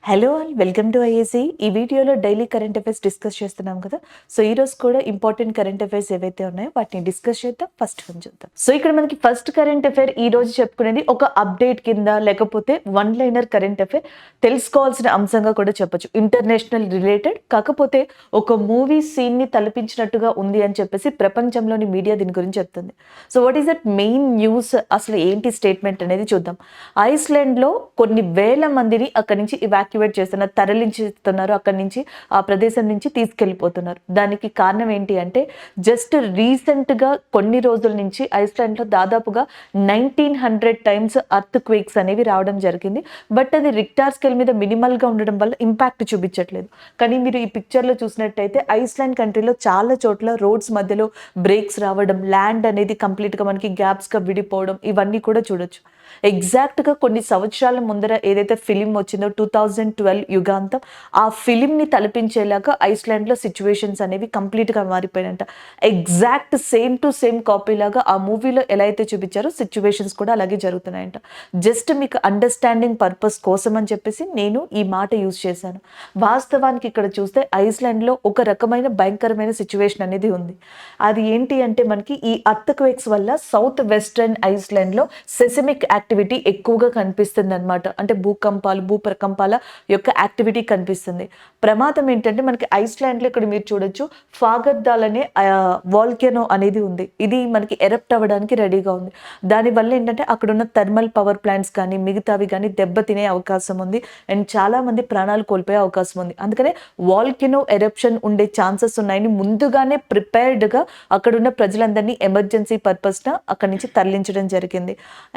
Hello all welcome to IAC. ఈ వీడియోలో daily current affairs discuss చేస్తున్నాం కదా. సో ఈ రోజు కూడా ఇంపార్టెంట్ కరెంట్ అఫైర్స్ ఏవైతే ఉన్నాయో వాటిని డిస్కస్ చేద్దాం. ఫస్ట్ వన్ చూద్దాం. సో ఇక్కడ మనకి ఫస్ట్ కరెంట్ అఫైర్ ఈ రోజు చెప్పుకునేది ఒక అప్డేట్ కింద, లేకపోతే వన్ లైనర్ కరెంట్ అఫైర్, తెలుసుకోవాల్సిన అంశంగా కూడా చెప్పొచ్చు. ఇంటర్నేషనల్ రిలేటెడ్, కాకపోతే ఒక మూవీ సీన్ ని తలపించినట్టుగా ఉంది అని చెప్పేసి ప్రపంచంలోని మీడియా దీని గురించి చెప్తుంది. So what is that main news, అసలు ఏంటి స్టేట్మెంట్ అనేది చూద్దాం. ఐస్లాండ్ లో కొన్ని వేల మందిని అక్కడి నుంచి ఇవాక్యువేట్ చేస్తున్నారు, తరలించుతున్నారు. అక్కడి నుంచి ఆ ప్రదేశం నుంచి తీసుకెళ్లిపోతున్నారు. దానికి కారణం ఏంటి అంటే, జస్ట్ రీసెంట్ గా కొన్ని రోజుల నుంచి ఐస్లాండ్ లో దాదాపుగా 1900 టైమ్స్ అర్త్ క్వేక్స్ అనేవి రావడం జరిగింది. బట్ అది రిక్టార్ స్కేల్ మీద మినిమల్ గా ఉండడం వల్ల ఇంపాక్ట్ చూపించట్లేదు. కానీ మీరు ఈ పిక్చర్ లో చూసినట్టయితే ఐస్లాండ్ కంట్రీలో చాలా చోట్ల రోడ్స్ మధ్యలో బ్రేక్స్ రావడం, ల్యాండ్ అనేది కంప్లీట్ గా మనకి గ్యాప్స్ గా విడిపోవడం, ఇవన్నీ కూడా చూడొచ్చు. ఎగ్జాక్ట్ గా కొన్ని సంవత్సరాల ముందర ఏదైతే ఫిలిం వచ్చిందో 2012 యుగాంతం, ఆ ఫిలిం ని తలపించేలాగా ఐస్లాండ్ లో సిచ్యువేషన్స్ అనేవి కంప్లీట్ గా మారిపోయాయంట. Exact same to same copy లాగా ఆ మూవీలో ఎలా అయితే చూపించారో సిచ్యువేషన్స్ కూడా అలాగే జరుగుతున్నాయంట. జస్ట్ మీకు అండర్స్టాండింగ్ పర్పస్ కోసం అని చెప్పేసి నేను ఈ మాట యూజ్ చేశాను. వాస్తవానికి ఇక్కడ చూస్తే ఐస్లాండ్ లో ఒక రకమైన భయంకరమైన సిచ్యువేషన్ అనేది ఉంది. అది ఏంటి అంటే, మనకి ఈ అర్త్ క్వేక్స్ వల్ల సౌత్ వెస్టర్న్ ఐస్లాండ్ లో సెసిమిక్ యాక్టివిటీ ఎక్కువగా కనిపిస్తుంది అనమాట. అంటే భూప్రకంపాల యొక్క యాక్టివిటీ కనిపిస్తుంది. ప్రమాదం ఏంటంటే, మనకి ఐస్లాండ్ లో ఇక్కడ మీరు చూడొచ్చు, ఫాగర్దాల్ అనే వాల్కెనో అనేది ఉంది. ఇది మనకి ఎరప్ట్ అవ్వడానికి రెడీగా ఉంది. దానివల్ల ఏంటంటే అక్కడ ఉన్న థర్మల్ పవర్ ప్లాంట్స్ కానీ మిగతావి కానీ దెబ్బతినే అవకాశం ఉంది. అండ్ చాలా మంది ప్రాణాలు కోల్పోయే అవకాశం ఉంది. అందుకనే వాల్కెనో ఎరప్షన్ ఉండే ఛాన్సెస్ ఉన్నాయని ముందుగానే ప్రిపేర్డ్ గా అక్కడున్న ప్రజలందరినీ ఎమర్జెన్సీ పర్పస్ న అక్కడి నుంచి తరలించడం జరిగింది.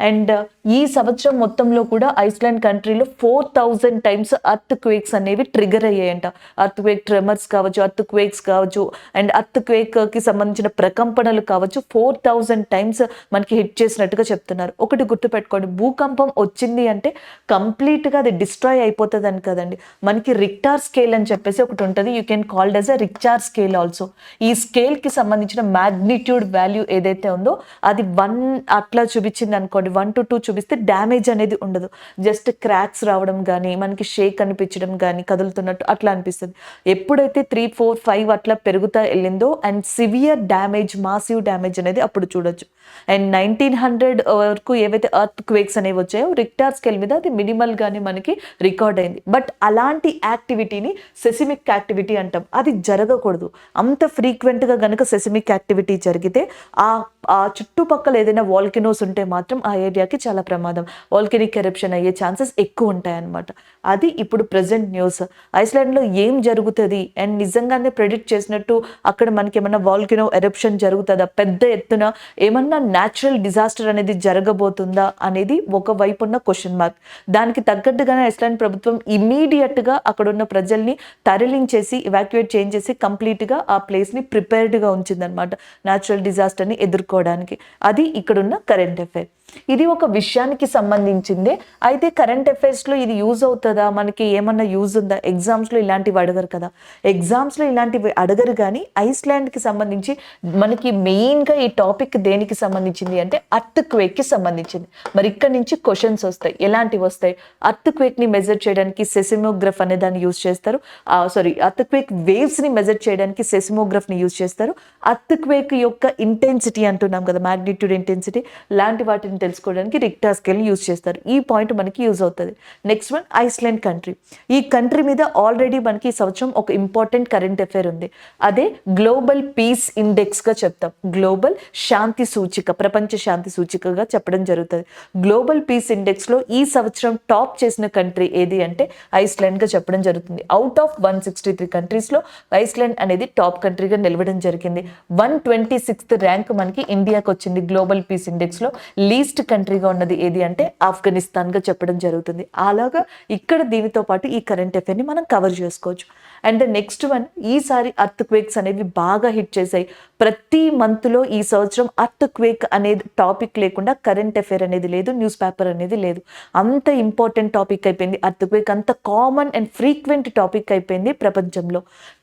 అండ్ ఈ సంవత్సరం మొత్తంలో కూడా ఐస్లాండ్ కంట్రీలో 4000 టైమ్స్ అర్త్ క్వేక్స్ అనేవి ట్రిగర్ అయ్యాయంట. అర్త్ క్వేక్ ట్రెమర్స్ కావచ్చు, అర్త్ క్వేక్స్ కావచ్చు, అండ్ అర్త్ క్వేక్ కి సంబంధించిన ప్రకంపనలు కావచ్చు, 4000 టైమ్స్ మనకి హిట్ చేసినట్టుగా చెప్తున్నారు. ఒకటి గుర్తుపెట్టుకోండి, భూకంపం వచ్చింది అంటే కంప్లీట్ గా అది డిస్ట్రాయ్ అయిపోతుంది అని కదండి. మనకి రిక్టార్ స్కేల్ అని చెప్పేసి ఒకటి ఉంటుంది. You can called as a Richter scale also. ఈ స్కేల్ కి సంబంధించిన మ్యాగ్నిట్యూడ్ వాల్యూ ఏదైతే ఉందో అది 1 అట్లా చూపించింది అనుకోండి, 1 to 2 చూపిస్తే డ్యామేజ్ అనేది ఉండదు. జస్ట్ క్రాక్స్ రావడం కానీ, మనకి షేక్ అనిపించడం కానీ, కదులుతున్నట్టు అట్లా అనిపిస్తుంది. ఎప్పుడైతే 3, 4, 5 అట్లా పెరుగుతా వెళ్ళిందో and severe damage, massive damage అనేది అప్పుడు చూడొచ్చు. అండ్ 1900 వరకు ఏవైతే అర్త్ క్వేక్స్ అనేవి వచ్చాయో రిక్టార్ స్కేల్ మీద అది మినిమల్ గానే మనకి రికార్డ్ అయింది. బట్ అలాంటి యాక్టివిటీని సెసిమిక్ యాక్టివిటీ అంటాం. అది జరగకూడదు. అంత ఫ్రీక్వెంట్ గా గనుక సెసిమిక్ యాక్టివిటీ జరిగితే ఆ చుట్టుపక్కల ఏదైనా వాల్కెనోస్ ఉంటే మాత్రం ఆ ఏరియాకి చాలా ప్రమాదం, వాల్కెనిక్ ఎరప్షన్ అయ్యే ఛాన్సెస్ ఎక్కువ ఉంటాయన్నమాట. అది ఇప్పుడు ప్రెసెంట్ న్యూస్. ఐస్లాండ్ లో ఏం జరుగుతుంది అండ్ నిజంగానే ప్రెడిక్ట్ చేసినట్టు అక్కడ మనకి ఏమన్నా వాల్కెనో ఎరప్షన్ జరుగుతుందా, పెద్ద ఎత్తున ఏమన్నా న్యాచురల్ డిజాస్టర్ అనేది జరగబోతుందా అనేది ఒకవైపు ఉన్న క్వశ్చన్ మార్క్. దానికి తగ్గట్టుగానే ఐస్లాండ్ ప్రభుత్వం ఇమీడియట్ గా అక్కడ ఉన్న ప్రజల్ని తరలించేసి ఎవాక్యుయేట్ చేయించేసి కంప్లీట్ గా ఆ ప్లేస్ ని ప్రిపేర్డ్ గా ఉంచిందనమాట న్యాచురల్ డిజాస్టర్ ని ఎదుర్కోవడానికి. అది ఇక్కడున్న కరెంట్ అఫైర్. ఇది ఒక విషయానికి సంబంధించిందే. అయితే కరెంట్ అఫైర్స్ లో ఇది యూజ్ అవుతుందా, మనకి ఏమన్నా యూజ్ ఉందా? ఎగ్జామ్స్ లో ఇలాంటివి అడగరు కదా. ఎగ్జామ్స్ లో ఇలాంటివి అడగరు, కానీ ఐస్లాండ్ కి సంబంధించి మనకి మెయిన్ గా ఈ టాపిక్ దేనికి సంబంధించింది అంటే అర్త్ క్వేక్ కి సంబంధించింది. మరి ఇక్కడ నుంచి క్వశ్చన్స్ వస్తాయి. ఎలాంటివి వస్తాయి? అర్త్ క్వేక్ ని మెజర్ చేయడానికి సెసిమోగ్రఫ్ అనే దాన్ని యూజ్ చేస్తారు. అర్త్ క్వేక్ వేవ్స్ ని మెజర్ చేయడానికి సెసిమోగ్రఫ్ ని యూజ్ చేస్తారు. అర్త్ క్వేక్ యొక్క ఇంటెన్సిటీ అంటున్నాం కదా, మ్యాగ్నిట్యూడ్, ఇంటెన్సిటీ, లాంటి వాటిని తెలుసుకోవడానికి రిక్టార్ స్కేల్ యూజ్ చేస్తారు. ఈ పాయింట్ మనకి యూజ్ అవుతుంది. Next one, Iceland country. ఈ కంట్రీ మీద ఆల్రెడీ మనకి ఈ సంవత్సరం ఒక ఇంపార్టెంట్ కరెంట్ అఫైర్ ఉంది. అదే గ్లోబల్ పీస్ ఇండెక్స్ గా చెప్తాం. గ్లోబల్ శాంతి సూచిక, ప్రపంచ శాంతి సూచికగా చెప్పడం జరుగుతుంది. గ్లోబల్ పీస్ ఇండెక్స్ లో ఈ సంవత్సరం టాప్ చేసిన కంట్రీ ఏది అంటే ఐస్లాండ్ గా చెప్పడం జరుగుతుంది. అవుట్ ఆఫ్ 163 కంట్రీస్ లో ఐస్లాండ్ అనేది టాప్ కంట్రీగా నిలవడం జరిగింది. 126th ర్యాంక్ మనకి ఇండియాకి వచ్చింది. గ్లోబల్ పీస్ ఇండెక్స్ లో లీస్ట్ కంట్రీగా ఉన్నది ఏది అంటే ఆఫ్ఘనిస్తాన్ గా చెప్పడం జరుగుతుంది. అలాగా ఇక్కడ దీనితో పాటు ఈ కరెంట్ అఫైర్ ని మనం కవర్ చేసుకోవచ్చు. అండ్ ద నెక్స్ట్ వన్, ఈసారి అర్త్ క్వేక్స్ అనేవి బాగా హిట్ చేశాయి. ప్రతి మంత్లో ఈ సంవత్సరం అర్త్ క్వేక్ అనేది టాపిక్ లేకుండా కరెంట్ అఫైర్ అనేది లేదు, న్యూస్ పేపర్ అనేది లేదు. అంత ఇంపార్టెంట్ టాపిక్ అయిపోయింది అర్త్ క్వేక్, అంత కామన్ అండ్ ఫ్రీక్వెంట్ టాపిక్ అయిపోయింది ప్రపంచంలో.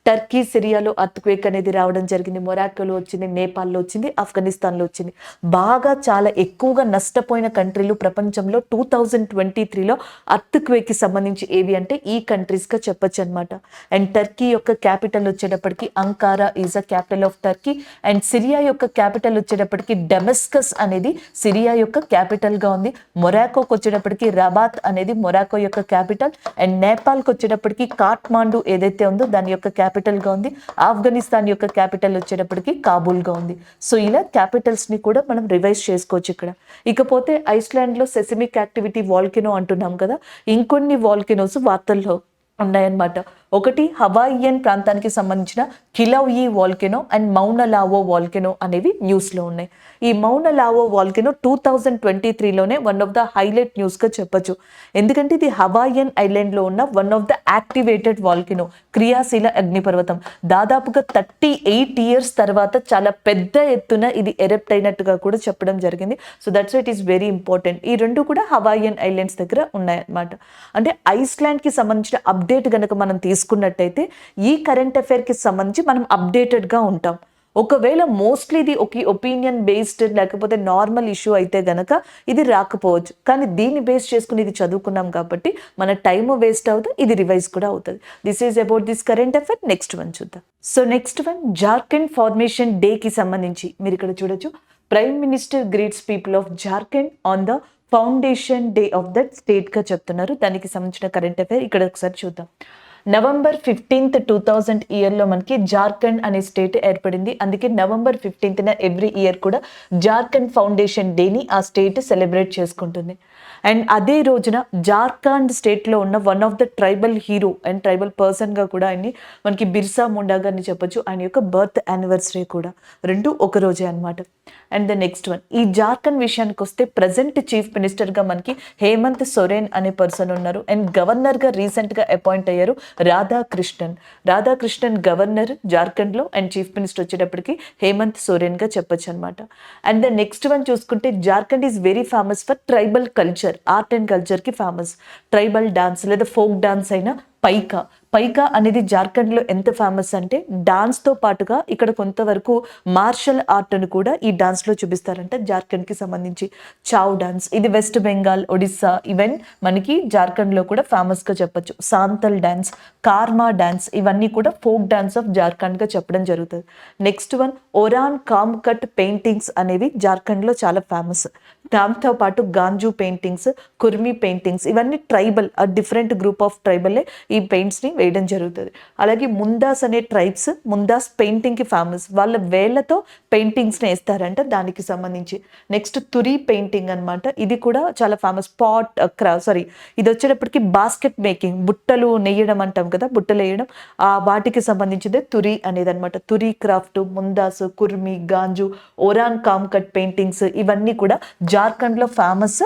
టర్కీ, సిరియాలో అర్త్ క్వేక్ అనేది రావడం జరిగింది, మొరాకోలో వచ్చింది, నేపాల్లో వచ్చింది, ఆఫ్ఘనిస్తాన్లో వచ్చింది. బాగా చాలా ఎక్కువగా నష్టపోయిన కంట్రీలు ప్రపంచంలో 2023లో అర్త్ క్వేక్కి సంబంధించి ఏవి అంటే ఈ కంట్రీస్గా చెప్పొచ్చు అనమాట. అండ్ టర్కీ యొక్క క్యాపిటల్ వచ్చేటప్పటికి Ankara is a capital of Turkey. And Syria యొక్క క్యాపిటల్ వచ్చేటప్పటికి డెమస్కస్ అనేది సిరియా యొక్క క్యాపిటల్గా ఉంది. మొరాకోకి వచ్చేటప్పటికి రబాత్ అనేది మొరాకో యొక్క క్యాపిటల్. అండ్ నేపాల్కి వచ్చేటప్పటికి కాఠ్మాండు ఏదైతే ఉందో దాని యొక్క క్యాపిటల్గా ఉంది. ఆఫ్ఘనిస్తాన్ యొక్క క్యాపిటల్ వచ్చేటప్పటికి కాబూల్గా ఉంది. సో ఇలా క్యాపిటల్స్ని కూడా మనం రివైజ్ చేసుకోవచ్చు ఇక్కడ. ఇకపోతే ఐస్లాండ్లో సెసిమిక్ యాక్టివిటీ వాల్కెనో అంటున్నాం కదా, ఇంకొన్ని వాల్కెనోస్ వార్తల్లో ఉన్నాయన్నమాట. ఒకటి హవాయియన్ ప్రాంతానికి సంబంధించిన Kilauea volcano and Mauna Loa volcano అనేవి న్యూస్లో ఉన్నాయి. ఈ మౌన లావో వాల్కెనో 2023లోనే వన్ ఆఫ్ ద హైలైట్ న్యూస్గా చెప్పొచ్చు. ఎందుకంటే ఇది హవాయియన్ ఐలాండ్లో ఉన్న one of the activated volcano, క్రియాశీల అగ్నిపర్వతం. దాదాపుగా 38 years తర్వాత చాలా పెద్ద ఎత్తున ఇది ఎరెప్ట్ అయినట్టుగా కూడా చెప్పడం జరిగింది. So that's it is very important. ఈ రెండు కూడా హవాయియన్ ఐలాండ్స్ దగ్గర ఉన్నాయన్నమాట. అంటే ఐస్లాండ్కి సంబంధించిన అప్డేట్ కనుక మనం తీసుకున్నట్టయితే ఈ కరెంట్ అఫైర్కి సంబంధించి మనం అప్డేటెడ్గా ఉంటాం. ఒకవేళ మోస్ట్లీ ఇది ఒక ఒపీనియన్ బేస్డ్ లేకపోతే నార్మల్ ఇష్యూ అయితే గనక ఇది రాకపోవచ్చు. కానీ దీన్ని బేస్ చేసుకుని ఇది చదువుకున్నాం కాబట్టి మన టైమ్ వేస్ట్ అవుతుంది, ఇది రివైజ్ కూడా అవుతుంది. This is about this current affair. Next one చూద్దాం. So next one, Jharkhand formation డేకి సంబంధించి మీరు ఇక్కడ చూడొచ్చు. Prime minister greets people of Jharkhand on the foundation day of that స్టేట్గా చెప్తున్నారు. దానికి సంబంధించిన కరెంట్ అఫైర్ ఇక్కడ ఒకసారి చూద్దాం. November 15th 2000 ఇయర్లో మనకి జార్ఖండ్ అనే స్టేట్ ఏర్పడింది. అందుకే November 15th ఎవ్రీ ఇయర్ కూడా జార్ఖండ్ ఫౌండేషన్ డేని ఆ స్టేట్ సెలబ్రేట్ చేసుకుంటుంది. అండ్ అదే రోజున జార్ఖండ్ స్టేట్లో ఉన్న one of the tribal hero and tribal పర్సన్గా కూడా ఆయన్ని మనకి బిర్సా ముండా గారిని చెప్పొచ్చు. ఆయన యొక్క బర్త్ యానివర్సరీ కూడా రెండు ఒక రోజే అనమాట. అండ్ ద నెక్స్ట్ వన్, ఈ జార్ఖండ్ విషయానికి వస్తే ప్రజెంట్ చీఫ్ మినిస్టర్గా మనకి హేమంత్ సోరెన్ అనే పర్సన్ ఉన్నారు. అండ్ గవర్నర్గా రీసెంట్గా అపాయింట్ అయ్యారు రాధాకృష్ణన్ గవర్నర్ జార్ఖండ్లో. అండ్ చీఫ్ మినిస్టర్ వచ్చేటప్పటికి హేమంత్ సోరెన్గా చెప్పొచ్చు అనమాట. అండ్ ద నెక్స్ట్ వన్ చూసుకుంటే Jharkhand is very famous for tribal culture, art and కల్చర్కి ఫేమస్. ట్రైబల్ డాన్స్ లేదా ఫోక్ డాన్స్ అయినా పైకా అనేది జార్ఖండ్లో ఎంత ఫేమస్ అంటే డాన్స్తో పాటుగా ఇక్కడ కొంతవరకు మార్షల్ ఆర్ట్ను కూడా ఈ డాన్స్లో చూపిస్తారంట జార్ఖండ్కి సంబంధించి. చావ్ డాన్స్ ఇది వెస్ట్ బెంగాల్, ఒడిస్సా, ఈవెన్ మనకి జార్ఖండ్లో కూడా ఫేమస్గా చెప్పొచ్చు. సాంతల్ డాన్స్, కార్మా డాన్స్ ఇవన్నీ కూడా ఫోక్ డాన్స్ ఆఫ్ జార్ఖండ్గా చెప్పడం జరుగుతుంది. Next one, Oraon comb cut paintings అనేవి జార్ఖండ్లో చాలా ఫేమస్. దాంతో పాటు గాంజు పెయింటింగ్స్, కుర్మి పెయింటింగ్స్ ఇవన్నీ ట్రైబల్, డిఫరెంట్ గ్రూప్ ఆఫ్ ట్రైబల్లే ఈ పెయింట్స్ని వేయడం జరుగుతుంది. అలాగే ముందాస్ అనే ట్రైబ్స్ ముందాస్ పెయింటింగ్కి ఫేమస్, వాళ్ళ వేళ్లతో పెయింటింగ్స్ని వేస్తారంట దానికి సంబంధించి. నెక్స్ట్ తురి పెయింటింగ్ అనమాట, ఇది కూడా చాలా ఫేమస్. ఇది వచ్చేటప్పటికి బాస్కెట్ మేకింగ్, బుట్టలు నెయ్యడం అంటాం కదా, బుట్టలు వేయడం, వాటికి సంబంధించిందే తురి అనేది అనమాట. Turi craft, Mundas, Kurmi, Ganju, Oraon comb cut paintings ఇవన్నీ కూడా జార్ఖండ్లో ఫేమస్.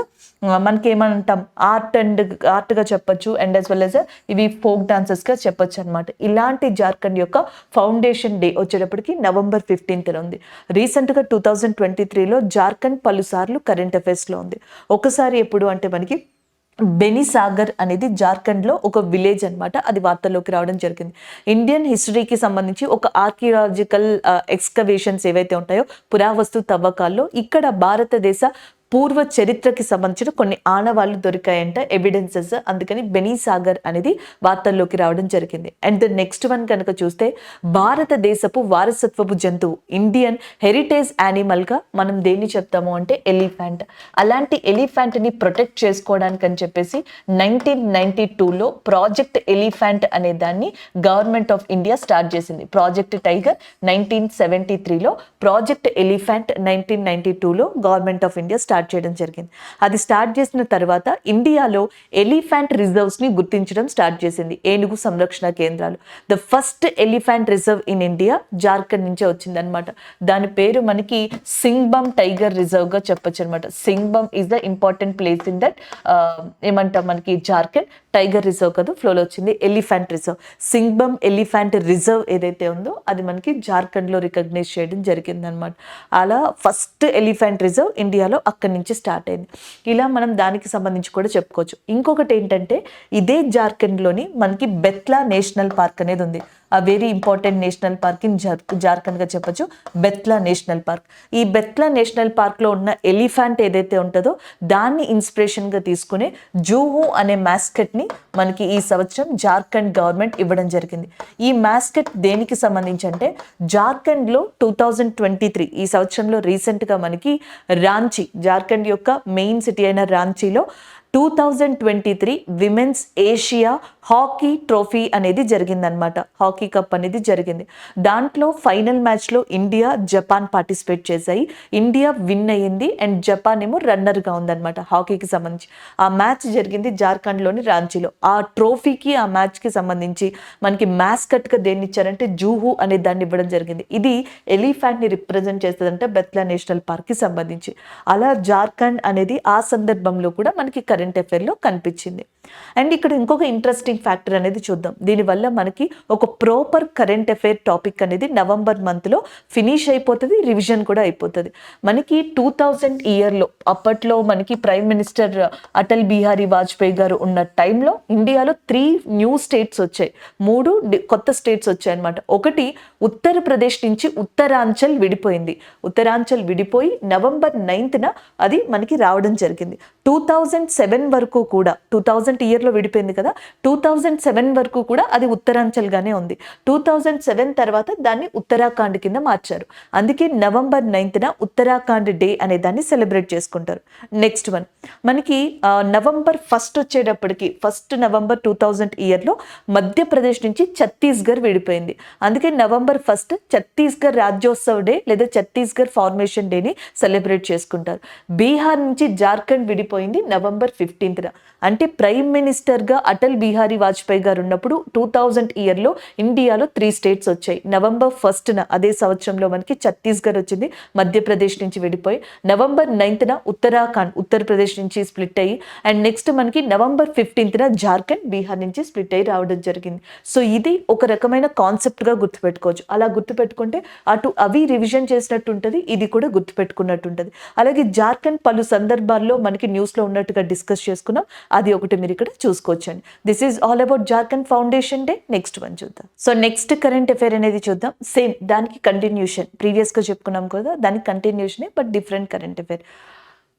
మనకి ఏమంటాం ఆర్ట్గా చెప్పొచ్చు. అండ్ యాజ్ వెల్ యాజ్ ఇవి ఫోక్ డాన్సెస్గా చెప్పొచ్చు అనమాట. ఇలాంటి జార్ఖండ్ యొక్క ఫౌండేషన్ డే వచ్చేటప్పటికి November 15th ఉంది. రీసెంట్గా 2023లో జార్ఖండ్ పలుసార్లు కరెంట్ అఫైర్స్లో ఉంది. ఒకసారి ఎప్పుడు అంటే మనకి బెనిసాగర్ అనేది జార్ఖండ్లో ఒక విలేజ్ అనమాట, అది వార్తల్లోకి రావడం జరిగింది. ఇండియన్ హిస్టరీకి సంబంధించి ఒక ఆర్కియాలజికల్ ఎక్స్కవేషన్స్ ఏవైతే ఉంటాయో పురావస్తు తవ్వకాల్లో ఇక్కడ భారతదేశ పూర్వ చరిత్రకి సంబంధించిన కొన్ని ఆనవాళ్ళు దొరికాయంట, ఎవిడెన్సెస్. అందుకని బెనీసాగర్ అనేది వార్తల్లోకి రావడం జరిగింది. అండ్ ద నెక్స్ట్ వన్ కనుక చూస్తే భారతదేశపు వారసత్వపు జంతువు, ఇండియన్ హెరిటేజ్ యానిమల్గా మనం దేన్ని చెప్తాము అంటే ఎలిఫెంట్. అలాంటి ఎలిఫెంట్ని ప్రొటెక్ట్ చేసుకోవడానికి అని చెప్పేసి 1992లో ప్రాజెక్ట్ ఎలిఫెంట్ అనే దాన్ని గవర్నమెంట్ ఆఫ్ ఇండియా స్టార్ట్ చేసింది. ప్రాజెక్ట్ టైగర్ 1973లో, ప్రాజెక్ట్ ఎలిఫెంట్ 1992లో government of India start start చేయడం జరిగింది. అది స్టార్ట్ చేసిన తర్వాత ఇండియాలో ఎలిఫెంట్ రిజర్వ్స్ ని గుర్తించడం స్టార్ట్ చేసింది, ఏనుగు సంరక్షణ కేంద్రాలు. The first elephant reserve in India Jharkhand నుంచే వచ్చిందనమాట. దాని పేరు మనకి సింగ్బమ్ టైగర్ రిజర్వ్ గా చెప్పొచ్చు అనమాట. సింగ్బమ్ is the important place in that ఏమంటాం మనకి జార్ఖండ్. టైగర్ రిజర్వ్ కదా ఫ్లోలో వచ్చింది, ఎలిఫెంట్ రిజర్వ్. సింగ్బమ్ ఎలిఫెంట్ రిజర్వ్ ఏదైతే ఉందో అది మనకి జార్ఖండ్ లో రికగ్నైజ్ చేయడం జరిగింది అనమాట. అలా ఫస్ట్ ఎలిఫెంట్ రిజర్వ్ ఇండియాలో అక్కడి నుంచి స్టార్ట్ అయింది. ఇలా మనం దానికి సంబంధించి కూడా చెప్పుకోవచ్చు. ఇంకొకటి ఏంటంటే ఇదే జార్ఖండ్ లోని మనకి బెత్లా నేషనల్ పార్క్ అనేది ఉంది. ఆ very important national park in Jharkhand గా చెప్పొచ్చు, బెత్లా నేషనల్ పార్క్. ఈ బెత్లా నేషనల్ పార్క్ లో ఉన్న ఎలిఫెంట్ ఏదైతే ఉంటుందో దాన్ని ఇన్స్పిరేషన్ గా తీసుకుని జూహు అనే మాస్కెట్ ని మనకి ఈ సంవత్సరం జార్ఖండ్ గవర్నమెంట్ ఇవ్వడం జరిగింది. ఈ మాస్కెట్ దేనికి సంబంధించి అంటే జార్ఖండ్ లో 2023 ఈ సంవత్సరంలో రీసెంట్ గా మనకి రాంచీ, జార్ఖండ్ యొక్క మెయిన్ సిటీ అయిన రాంచీలో 2023 విమెన్స్ ఏషియా హాకీ ట్రోఫీ అనేది జరిగిందనమాట. హాకీ కప్ అనేది జరిగింది. దాంట్లో ఫైనల్ మ్యాచ్లో ఇండియా జపాన్ పార్టిసిపేట్ చేశాయి. ఇండియా విన్ అయ్యింది అండ్ జపాన్ ఏమో రన్నర్గా ఉందన్నమాట హాకీకి సంబంధించి. ఆ మ్యాచ్ జరిగింది జార్ఖండ్లోని రాంచీలో. ఆ ట్రోఫీకి ఆ మ్యాచ్కి సంబంధించి మనకి మ్యాస్కట్గా దేన్ని ఇచ్చారంటే జూహు అనే దాన్ని ఇవ్వడం జరిగింది. ఇది ఎలిఫెంట్ని రిప్రజెంట్ చేస్తుందంటే బెత్లా నేషనల్ పార్క్కి సంబంధించి. అలా జార్ఖండ్ అనేది ఆ సందర్భంలో కూడా మనకి కరెంట్ అఫైర్లో కనిపించింది. అండ్ ఇక్కడ ఇంకొక ఇంట్రెస్టింగ్ ఫ్యాక్టర్ అనేది చూద్దాం. దీనివల్ల మనకి ఒక ప్రాపర్ కరెంట్ అఫైర్ టాపిక్ అనేది నవంబర్ మంత్లో ఫినిష్ అయిపోతుంది, రివిజన్ కూడా అయిపోతుంది. మనకి 2000 ఇయర్లో అప్పట్లో మనకి ప్రైమ్ మినిస్టర్ అటల్ బిహారీ వాజ్పేయి గారు ఉన్న టైంలో ఇండియాలో 3 న్యూ స్టేట్స్ వచ్చాయి. 3 కొత్త స్టేట్స్ వచ్చాయి అనమాట. ఒకటి ఉత్తరప్రదేశ్ నుంచి ఉత్తరాంచల్ విడిపోయింది. ఉత్తరాంచల్ విడిపోయి నవంబర్ 9న అది మనకి రావడం జరిగింది. 2007 వరకు కూడా 2000 ఇయర్లో విడిపోయింది కదా, 2007 వరకు కూడా అది ఉత్తరాంచల్గానే ఉంది. 2007 తర్వాత దాన్ని ఉత్తరాఖండ్ కింద మార్చారు. అందుకే నవంబర్ 9న ఉత్తరాఖండ్ డే అనే దాన్ని సెలబ్రేట్ చేసుకుంటారు. నెక్స్ట్ వన్ మనకి నవంబర్ 1 వచ్చేటప్పటికి 1 నవంబర్ 2000 ఇయర్లో మధ్యప్రదేశ్ నుంచి ఛత్తీస్గఢ్ విడిపోయింది. అందుకే నవంబర్ 1 ఛత్తీస్గఢ్ రాజ్యోత్సవ్ డే లేదా ఛత్తీస్గఢ్ ఫార్మేషన్ డేని సెలబ్రేట్ చేసుకుంటారు. బీహార్ నుంచి జార్ఖండ్ విడిపోయింది నవంబర్ 15న. అంటే ప్రైమ్ మినిస్టర్గా అటల్ బిహారీ వాజ్పేయి గారు ఉన్నప్పుడు 2000 ఇయర్లో ఇండియాలో 3 స్టేట్స్ వచ్చాయి. నవంబర్ 1న అదే సంవత్సరంలో మనకి ఛత్తీస్గఢ్ వచ్చింది, మధ్యప్రదేశ్ నుంచి విడిపోయి. నవంబర్ 9న ఉత్తరాఖండ్ ఉత్తరప్రదేశ్ నుంచి స్ప్లిట్ అయ్యి, అండ్ నెక్స్ట్ మనకి నవంబర్ 15న జార్ఖండ్ బీహార్ నుంచి స్ప్లిట్ అయ్యి రావడం జరిగింది. సో ఇది ఒక రకమైన కాన్సెప్ట్గా గుర్తుపెట్టుకోవచ్చు. అలా గుర్తుపెట్టుకుంటే అటు అవి రివిజన్ చేసినట్టు ఉంటుంది, ఇది కూడా గుర్తుపెట్టుకున్నట్టు ఉంటుంది. అలాగే జార్ఖండ్ పలు సందర్భాల్లో మనకి న్యూస్లో ఉన్నట్టుగా డిస్కస్ చేసుకున్నాం, అది ఒకటి మీరు ఇక్కడ చూసుకోవచ్చండి. This is all about Jharkhand foundation day. Next one చూద్దాం. సో నెక్స్ట్ కరెంట్ అఫైర్ అనేది చూద్దాం. సేమ్ దానికి కంటిన్యూషన్, ప్రీవియస్గా చెప్పుకున్నాం కదా దానికి కంటిన్యూషనే, but different current affair.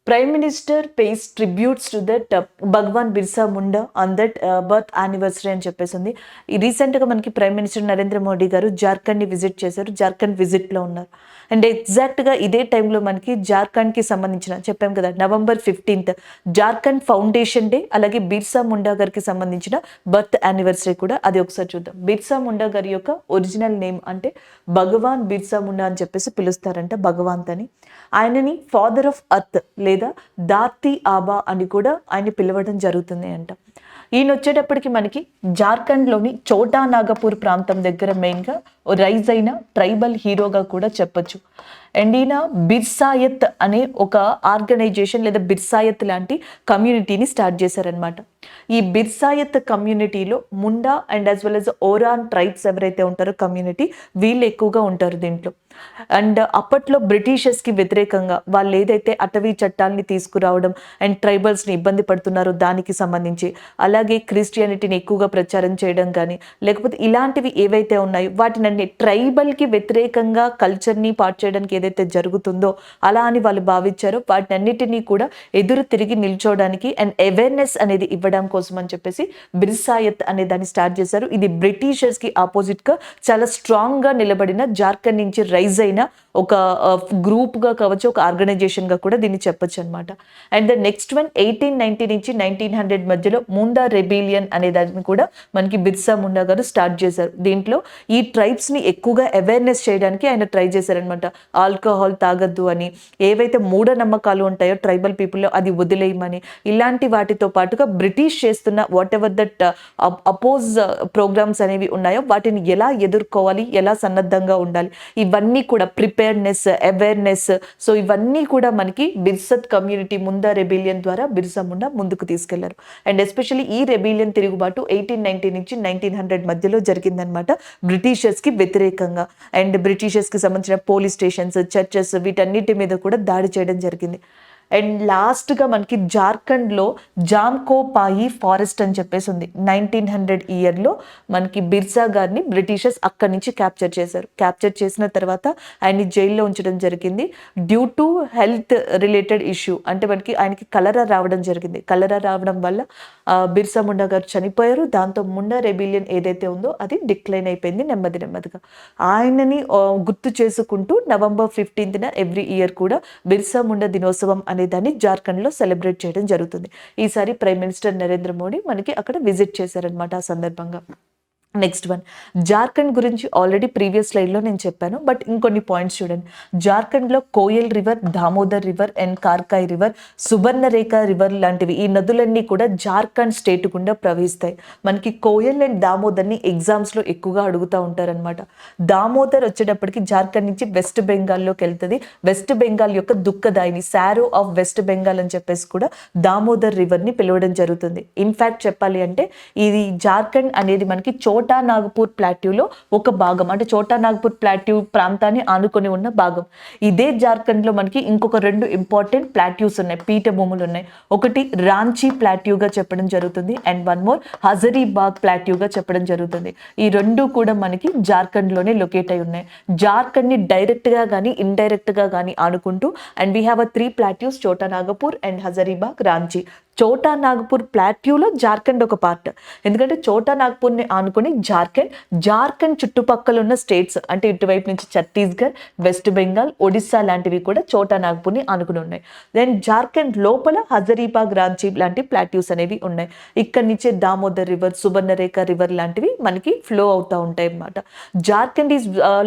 Prime Minister pays tributes to that Bhagwan Birsa Munda on that birth anniversary అని చెప్పేసి ఉంది. రీసెంట్గా మనకి ప్రైమ్ మినిస్టర్ నరేంద్ర మోడీ గారు జార్ఖండ్ని విజిట్ చేశారు, జార్ఖండ్ విజిట్లో ఉన్నారు. అండ్ ఎగ్జాక్ట్గా ఇదే టైంలో మనకి జార్ఖండ్కి సంబంధించిన చెప్పాం కదా November 15th Jharkhand foundation day, అలాగే బిర్సా ముండా గారికి సంబంధించిన బర్త్ యానివర్సరీ కూడా, అది ఒకసారి చూద్దాం. బిర్సా ముండా గారి యొక్క ఒరిజినల్ నేమ్ అంటే భగవాన్ బిర్సా ముండా అని చెప్పేసి పిలుస్తారంట, భగవంత్ అని. ఆయనని ఫాదర్ ఆఫ్ అర్త్ లేదా దార్తి ఆబా అని కూడా ఆయన పిలవడం జరుగుతుంది అంట. ఈయన వచ్చేటప్పటికి మనకి జార్ఖండ్లోని చోటా నాగపూర్ ప్రాంతం దగ్గర మెయిన్గా రైజ్ అయిన ట్రైబల్ హీరోగా కూడా చెప్పొచ్చు. అండ్ ఈయన బిర్సాయత్ అనే ఒక ఆర్గనైజేషన్ లేదా బిర్సాయత్ లాంటి కమ్యూనిటీని స్టార్ట్ చేశారనమాట. ఈ బిర్సాయత్ కమ్యూనిటీలో Munda and as well as Oraon tribes ఎవరైతే ఉంటారో కమ్యూనిటీ, వీళ్ళు ఎక్కువగా ఉంటారు దీంట్లో. అండ్ అప్పట్లో బ్రిటిషర్స్కి వ్యతిరేకంగా వాళ్ళు ఏదైతే అటవీ చట్టాలని తీసుకురావడం అండ్ ట్రైబల్స్ని ఇబ్బంది పడుతున్నారో దానికి సంబంధించి, అలాగే క్రిస్టియానిటీని ఎక్కువగా ప్రచారం చేయడం కానీ లేకపోతే ఇలాంటివి ఏవైతే ఉన్నాయో వాటినన్నీ ట్రైబల్కి వ్యతిరేకంగా కల్చర్ని పాటు చేయడానికి ఏదైతే జరుగుతుందో అలా అని వాళ్ళు భావించారో వాటినన్నిటినీ కూడా ఎదురు తిరిగి నిల్చోవడానికి అండ్ అవేర్నెస్ అనేది ఇవ్వడానికి నింపడం కోసం అని చెప్పేసి బిర్సాయత్ అనే దాన్ని స్టార్ట్ చేశారు. ఇది బ్రిటిషర్స్ కి ఆపోజిట్ గా చాలా స్ట్రాంగ్ గా నిలబడిన జార్ఖండ్ నుంచి రైజ్ అయిన ఒక గ్రూప్ గా కావచ్చు, ఒక ఆర్గనైజేషన్ గా కూడా దీన్ని చెప్పొచ్చు అనమాట. అండ్ ద నెక్స్ట్ వన్ 1890 నుంచి 1900 మధ్యలో ముండా రెబిలియన్ అనే దాన్ని కూడా మనకి బిర్సా ముండా గారు స్టార్ట్ చేశారు. దీంట్లో ఈ ట్రైబ్స్ ని ఎక్కువగా అవేర్నెస్ చేయడానికి ఆయన ట్రై చేశారనమాట. ఆల్కహాల్ తాగద్దు అని, ఏవైతే మూఢనమ్మకాలు ఉంటాయో ట్రైబల్ పీపుల్లో అది వదిలేయమని, ఇలాంటి వాటితో పాటుగా బ్రిటిష్ చేస్తున్న whatever that oppose programmes అనేవి ఉన్నాయో వాటిని ఎలా ఎదుర్కోవాలి, ఎలా సన్నద్ధంగా ఉండాలి, ఇవన్నీ కూడా ప్రిపేర్నెస్, అవేర్నెస్, సో ఇవన్నీ కూడా మనకి బిర్సత్ కమ్యూనిటీ ముండా రెబిలియన్ ద్వారా బిర్సా ముండా ముందుకు తీసుకెళ్లారు. అండ్ ఎస్పెషల్లీ ఈ రెబిలియన్ తిరుగుబాటు 1890 నుంచి 1900 మధ్యలో జరిగిందనమాట, బ్రిటిషర్స్ కి వ్యతిరేకంగా. అండ్ బ్రిటిషర్స్ కి సంబంధించిన పోలీస్ స్టేషన్స్, చర్చెస్, వీటన్నిటి మీద కూడా దాడి చేయడం జరిగింది. అండ్ లాస్ట్గా మనకి జార్ఖండ్లో జామ్కోపాయి ఫారెస్ట్ అని చెప్పేసి ఉంది. 1900 ఇయర్లో మనకి బిర్సా గారిని బ్రిటిషర్స్ అక్కడి నుంచి క్యాప్చర్ చేశారు. క్యాప్చర్ చేసిన తర్వాత ఆయన్ని జైల్లో ఉంచడం జరిగింది due to health related issue. అంటే మనకి ఆయనకి కలరా రావడం జరిగింది. కలరా రావడం వల్ల బిర్సా ముండా గారు చనిపోయారు. దాంతో ముండా రెబిలియన్ ఏదైతే ఉందో అది డిక్లైన్ అయిపోయింది నెమ్మదిగా. ఆయనని గుర్తు చేసుకుంటూ November 15th ఎవ్రీ ఇయర్ కూడా బిర్సా ముండా దినోత్సవం అనే దాన్ని జార్ఖండ్లో సెలబ్రేట్ చేయడం జరుగుతుంది. ఈసారి ప్రైమ్ మినిస్టర్ నరేంద్ర మోడీ మనకి అక్కడ విజిట్ చేశారనమాట ఆ సందర్భంగా. నెక్స్ట్ వన్, జార్ఖండ్ గురించి ఆల్రెడీ ప్రీవియస్ స్లైడ్లో నేను చెప్పాను, బట్ ఇంకొన్ని పాయింట్స్ చూడండి. జార్ఖండ్లో Koel river, Damodar river and Karkai river, Subarnarekha river లాంటివి ఈ నదులన్నీ కూడా జార్ఖండ్ స్టేట్ గుండా ప్రవహిస్తాయి. మనకి కోయల్ అండ్ దామోదర్ని ఎగ్జామ్స్లో ఎక్కువగా అడుగుతూ ఉంటారనమాట. దామోదర్ వచ్చేటప్పటికి జార్ఖండ్ నుంచి వెస్ట్ బెంగాల్లోకి వెళ్తుంది. వెస్ట్ బెంగాల్ యొక్క దుఃఖదాయిని, సారో ఆఫ్ వెస్ట్ బెంగాల్ అని చెప్పేసి కూడా దామోదర్ రివర్ని పిలవడం జరుగుతుంది. ఇన్ఫ్యాక్ట్ చెప్పాలి అంటే ఇది జార్ఖండ్ అనేది మనకి చోటా నాగపూర్ ప్లాట్యూలో ఒక భాగం, అంటే చోటా నాగపూర్ ప్లాట్యూ ప్రాంతాన్ని ఆనుకొని ఉన్న భాగం. ఇదే జార్ఖండ్లో మనకి ఇంకొక 2 ఇంపార్టెంట్ ప్లాట్యూస్ ఉన్నాయి, పీఠభూములు ఉన్నాయి. ఒకటి రాంచీ ప్లాట్యూగా చెప్పడం జరుగుతుంది అండ్ వన్ మోర్ హజరీబాగ్ ప్లాట్యూగా చెప్పడం జరుగుతుంది. ఈ 2 కూడా మనకి జార్ఖండ్లోనే లొకేట్ అయి ఉన్నాయి. జార్ఖండ్ని డైరెక్ట్గా కానీ ఇండైరెక్ట్గా కానీ ఆనుకుంటూ అండ్ వీ హ్యావ్ 3 ప్లాట్యూస్, చోటా నాగపూర్ అండ్ హజరీబాగ్, రాంచీ. చోటా నాగపూర్ ప్లాట్యూలో జార్ఖండ్ ఒక పార్ట్, ఎందుకంటే చోటా నాగపూర్ని ఆనుకొని జార్ఖండ్ చుట్టుపక్కల ఉన్న స్టేట్స్ అంటే ఇటువైపు నుంచి ఛత్తీస్గఢ్, వెస్ట్ బెంగాల్, ఒడిస్సా లాంటివి కూడా చోటా నాగపూర్ని ఆనుకుని ఉన్నాయి. దెన్ జార్ఖండ్ లోపల హజరీబాగ్, రాంచీ లాంటి ప్లాట్యూస్ అనేవి ఉన్నాయి. ఇక్కడి నుంచే దామోదర్ రివర్, సుబర్ణరేఖ రివర్ లాంటివి మనకి ఫ్లో అవుతూ ఉంటాయి అన్నమాట. జార్ఖండ్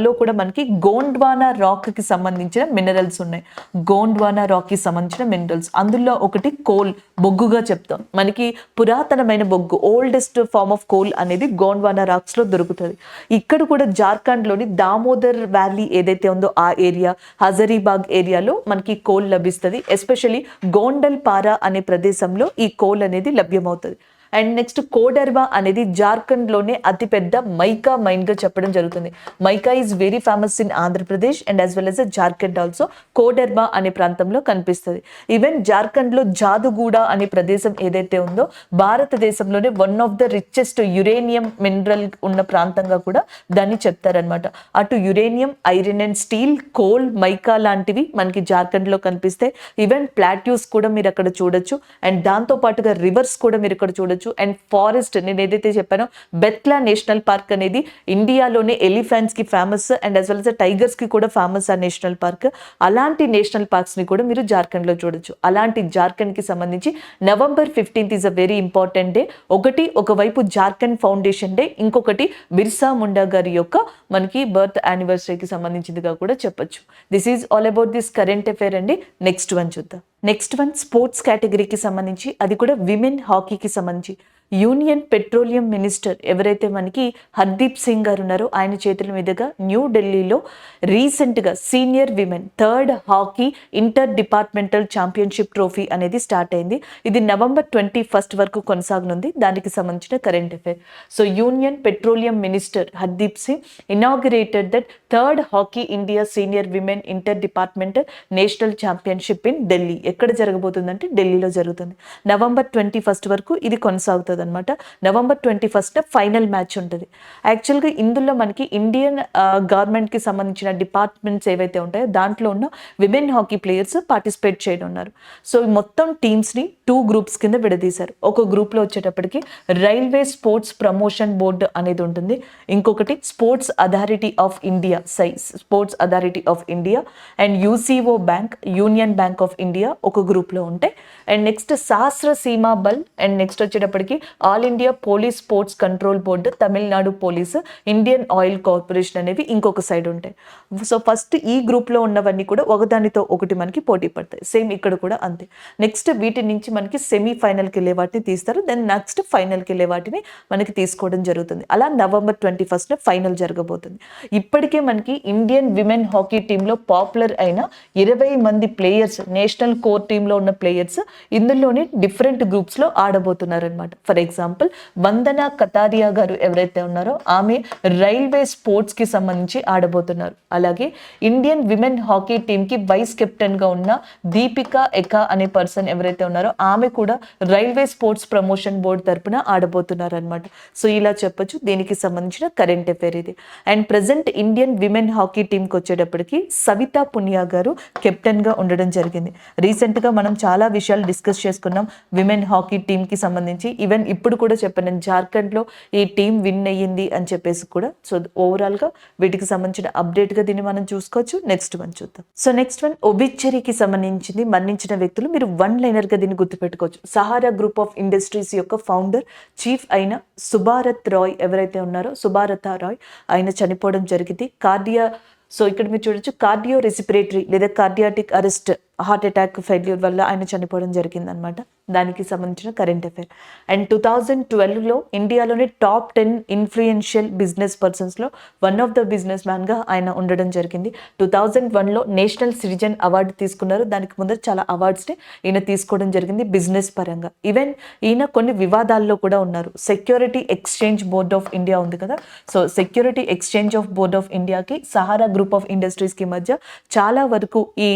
లో కూడా మనకి గోండ్వానా రాక్ కి సంబంధించిన మినరల్స్ ఉన్నాయి. గోండ్వానా రాక్ కి సంబంధించిన మినరల్స్, అందులో ఒకటి కోల్, బొగ్గుగా చెప్తాం. మనకి పురాతనమైన బొగ్గు, ఓల్డెస్ట్ ఫార్మ్ ఆఫ్ కోల్ అనేది గోండ్వానా రాక్స్ లో దొరుకుతుంది. ఇక్కడ కూడా జార్ఖండ్లోని దామోదర్ వ్యాలీ ఏదైతే ఉందో ఆ ఏరియా, హజరీబాగ్ ఏరియాలో మనకి కోల్ లభిస్తుంది. ఎస్పెషల్లీ గోండల్ పారా అనే ప్రదేశంలో ఈ కోల్ అనేది లభ్యమవుతుంది. అండ్ నెక్స్ట్ కోడర్మా అనేది జార్ఖండ్లోనే అతిపెద్ద మైకా మైన్గా చెప్పడం జరుగుతుంది. Mica is very famous in Andhra Pradesh and as well as Jharkhand also. Koderma అనే ప్రాంతంలో కనిపిస్తుంది. ఈవెన్ జార్ఖండ్లో జాదుగూడ అనే ప్రదేశం ఏదైతే ఉందో భారతదేశంలోనే one of the richest uranium mineral ఉన్న ప్రాంతంగా కూడా దాన్ని చెప్తారనమాట. అటు uranium, iron and steel, coal, mica లాంటివి మనకి జార్ఖండ్లో కనిపిస్తాయి. ఈవెన్ ప్లాట్యూస్ కూడా మీరు అక్కడ చూడొచ్చు. అండ్ దాంతో పాటుగా రివర్స్ కూడా మీరు ఇక్కడ చూడొచ్చు. అండ్ ఫారెస్ట్ నేను ఏదైతే చెప్పానో బెత్లా నేషనల్ పార్క్ అనేది ఇండియాలోనే ఎలిఫెంట్స్ కి famous and as well as tigers కి కూడా ఫేమస్ ఆ నేషనల్ పార్క్. అలాంటి నేషనల్ పార్క్స్ ని కూడా మీరు జార్ఖండ్ లో చూడొచ్చు. అలాంటి జార్ఖండ్ కి సంబంధించి November 15th is a very important day. ఒకవైపు జార్ఖండ్ ఫౌండేషన్ డే, ఇంకొకటి బిర్సా ముండా గారి యొక్క మనకి బర్త్ యానివర్సరీకి సంబంధించిందిగా కూడా చెప్పొచ్చు. This is all about this current affair అండి. నెక్స్ట్ వన్ చూద్దాం. నెక్స్ట్ వన్ స్పోర్ట్స్ కేటగిరీకి సంబంధించి, అది కూడా విమెన్ హాకీకి సంబంధించి. యూనియన్ పెట్రోలియం మినిస్టర్ ఎవరైతే మనకి హర్దీప్ సింగ్ గారు ఉన్నారో ఆయన చేతుల మీదుగా న్యూఢిల్లీలో రీసెంట్గా senior women 3rd hockey inter departmental championship trophy అనేది స్టార్ట్ అయింది. ఇది November 21st వరకు కొనసాగనుంది. దానికి సంబంధించిన current affair. So union petroleum minister Hardeep Singh inaugurated that 3rd hockey India senior women inter departmental national championship in Delhi. ఎక్కడ జరగబోతుందంటే ఢిల్లీలో జరుగుతుంది. November 21st వరకు ఇది కొనసాగుతుంది. జరుగుతుంది అనమాట. November 21 ఫైనల్ మ్యాచ్ ఉంటుంది. యాక్చువల్గా ఇందులో మనకి ఇండియన్ గవర్నమెంట్కి సంబంధించిన డిపార్ట్మెంట్స్ ఏవైతే ఉంటాయో దాంట్లో ఉన్న విమెన్ హాకీ ప్లేయర్స్ పార్టిసిపేట్ చేయనున్నారు. సో మొత్తం టీమ్స్ని 2 గ్రూప్స్ కింద విడదీశారు. ఒక గ్రూప్లో వచ్చేటప్పటికి రైల్వే స్పోర్ట్స్ ప్రమోషన్ బోర్డు అనేది ఉంటుంది, ఇంకొకటి sports authority of India sports authority of India and UCO bank, union bank of India ఒక గ్రూప్లో ఉంటాయి. And next Sahasra Seema Bal and next వచ్చేటప్పటికి all India police sports control board, Tamil Nadu police, Indian oil corporation అనేవి ఇంకొక side ఉంటాయి. So first ఈ గ్రూప్లో ఉన్నవన్నీ కూడా ఒకదానితో ఒకటి మనకి పోటీ పడతాయి. సేమ్ ఇక్కడ కూడా అంతే. నెక్స్ట్ వీటి నుంచి మనకి సెమీఫైనల్కి వెళ్ళే వాటిని తీస్తారు, దెన్ నెక్స్ట్ ఫైనల్కి వెళ్ళే వాటిని మనకి తీసుకోవడం జరుగుతుంది. అలా November 21 ఫైనల్ జరగబోతుంది. ఇప్పటికే మనకి ఇండియన్ విమెన్ హాకీ టీంలో పాపులర్ అయిన 20 మంది ప్లేయర్స్, నేషనల్ కోర్ టీంలో ఉన్న ప్లేయర్స్ ఇందులోనే డిఫరెంట్ గ్రూప్స్లో ఆడబోతున్నారనమాట. ఫర్ ఎగ్జాంపుల్ వందన కతారియా గారు ఎవరైతే ఉన్నారో ఆమె రైల్వే స్పోర్ట్స్కి సంబంధించి ఆడబోతున్నారు. అలాగే ఇండియన్ విమెన్ హాకీ టీంకి వైస్ కెప్టెన్గా ఉన్న దీపికా ఎకా అనే పర్సన్ ఎవరైతే ఉన్నారో ఆమె కూడా రైల్వే స్పోర్ట్స్ ప్రమోషన్ బోర్డు తరపున ఆడబోతున్నారు అనమాట. సో ఇలా చెప్పొచ్చు దీనికి సంబంధించిన కరెంట్ అఫైర్ ఇది. And present Indian women hockey టీంకి వచ్చేటప్పటికి సవితా పునియా గారు కెప్టెన్గా ఉండడం జరిగింది. రీసెంట్గా మనం చాలా విషయాలు డిస్కస్ చేసుకున్నాం విమెన్ హాకీ టీంకి సంబంధించి. ఈవెన్ ఇప్పుడు కూడా చెప్పాను జార్ఖండ్లో ఈ టీం విన్ అయ్యింది అని చెప్పేసి కూడా. సో ఓవరాల్గా వీటికి సంబంధించిన అప్డేట్గా దీన్ని మనం చూసుకోవచ్చు. నెక్స్ట్ వన్ చూద్దాం. సో నెక్స్ట్ వన్ ఒబిచరీకి సంబంధించింది. మరణించిన వ్యక్తులు మీరు 1 లైనర్గా దీన్ని గుర్తుపెట్టుకోవచ్చు. సహారా గ్రూప్ ఆఫ్ ఇండస్ట్రీస్ యొక్క ఫౌండర్ చీఫ్ అయిన సుభారత్ రాయ్ ఎవరైతే ఉన్నారో సుభారత రాయ్ ఆయన చనిపోవడం జరిగింది. సో ఇక్కడ మీరు చూడొచ్చు కార్డియో రెస్పిరేటరీ లేదా cardiac arrest, heart attack failure వల్ల ఆయన చనిపోవడం జరిగింది అనమాట. దానికి సంబంధించిన కరెంట్ అఫైర్. అండ్ 2012లో ఇండియాలోని టాప్ 10 ఇన్ఫ్లుయెన్షియల్ బిజినెస్ పర్సన్స్లో వన్ ఆఫ్ ద బిజినెస్ మ్యాన్గా ఆయన ఉండడం జరిగింది. 2001లో నేషనల్ సిటిజన్ అవార్డు తీసుకున్నారు. దానికి ముందర చాలా అవార్డ్స్ని ఈయన తీసుకోవడం జరిగింది బిజినెస్ పరంగా. ఈవెన్ ఈయన కొన్ని వివాదాల్లో కూడా ఉన్నారు. Security exchange board of India ఉంది కదా, so security exchange of board of ఇండియాకి సహారా గ్రూప్ ఆఫ్ ఇండస్ట్రీస్కి మధ్య చాలా వరకు ఈ